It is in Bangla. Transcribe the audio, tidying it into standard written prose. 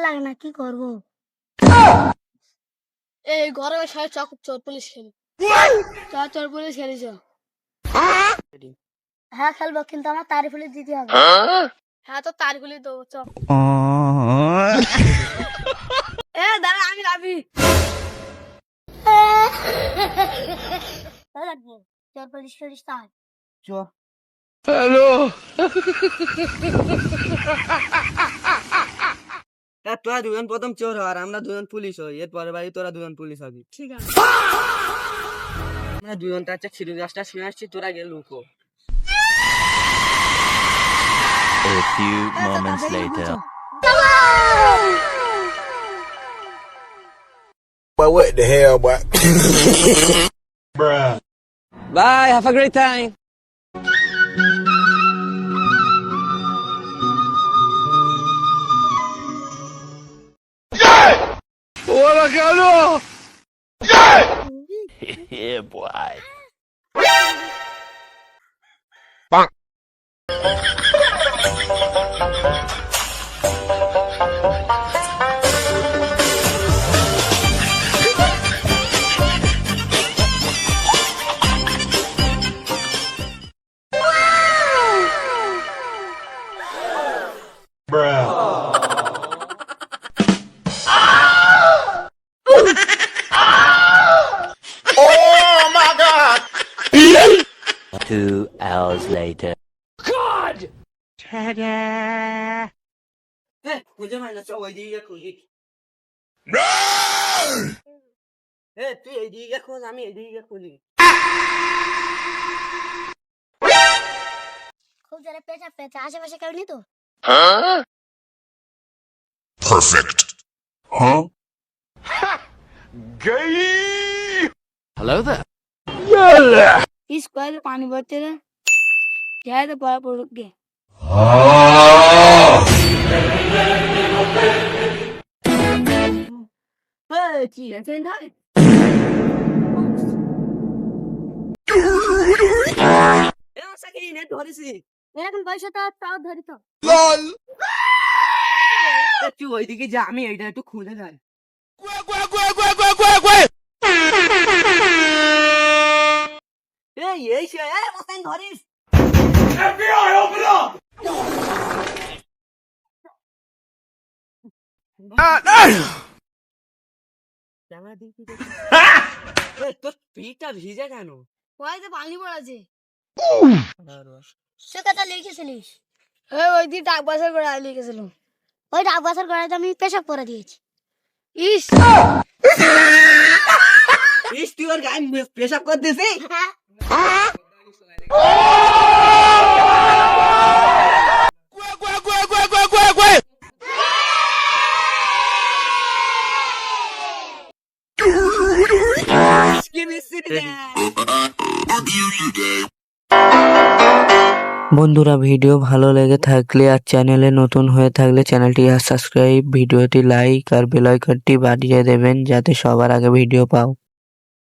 লাগে না, কি করবো? এই গরমে সবাই চোর পুলিশ খেলি। চোর পুলিশ খেলিস? হ্যাঁ খেলবো, কিন্তু আমার তারিফুলি দিতে হবে। হ্যাঁ, তো তারগুলি দেবো। চ দাঁড়া, আমি রাবি। চোর পুলিশ খেলিস তাই? হ্যালো, তোরা দুজন প্রথম চোর হ আর আমরা দুজন পুলিশ হই, এরপরে বাড়ি তোরা দুজন পুলিশ হবি। ঠিক আছে। আমরা দুজন তার চেয়ে ছিঁড়ে গাছটা শুনে আসছি, তোরা গেল লুকো। A few moments later. But what the hell, boy? Bruh. Bye, have a great time. ¡Hola, cabrón! Yeah, boy. Bruh. Oh my God! 2 hours later. God! খুঁজে পাই না, চল ওই দিকে খুঁজি। তুই এই দিকে খোঁজ, আমি এই দিকে খুঁজি। খুব জোরে পেঁচা পেঁচা, আশেপাশে কেউ নেই তো? Huh? Perfect. Huh? Gay! Hello there. इस पर पानी भरते रहे, जाए तो बड़ा रुक गए। কি আছে ধারে? ধরেছি এখন পয়সাটা তাও ধরি তো। LOL! তুই ওইদিকে যা, আমি এইটা একটু খুঁজে যাই। এই সে মস্তান ধরিস। FBI, open up! তোর পিঠটা ভিজে কেন? ওই যে পানি পড়াছে। সে কথা লিখেছিলিস? ওই দিয়ে টাক বাসার করে লিখেছিলাম। ওই ডাক বাসার গড়াতে আমি পেশাব করে দিয়েছি। ইস, তুই ওর গায়ে পেশাব করে দিছি। বন্ধুরা, ভিডিও ভালো লেগে থাকলে আর চ্যানেলে নতুন হয়ে থাকলে চ্যানেলটি সাবস্ক্রাইব, ভিডিওটি লাইক আর বেল আইকনটি বাজিয়ে দেবেন যাতে সবার আগে ভিডিও পাও।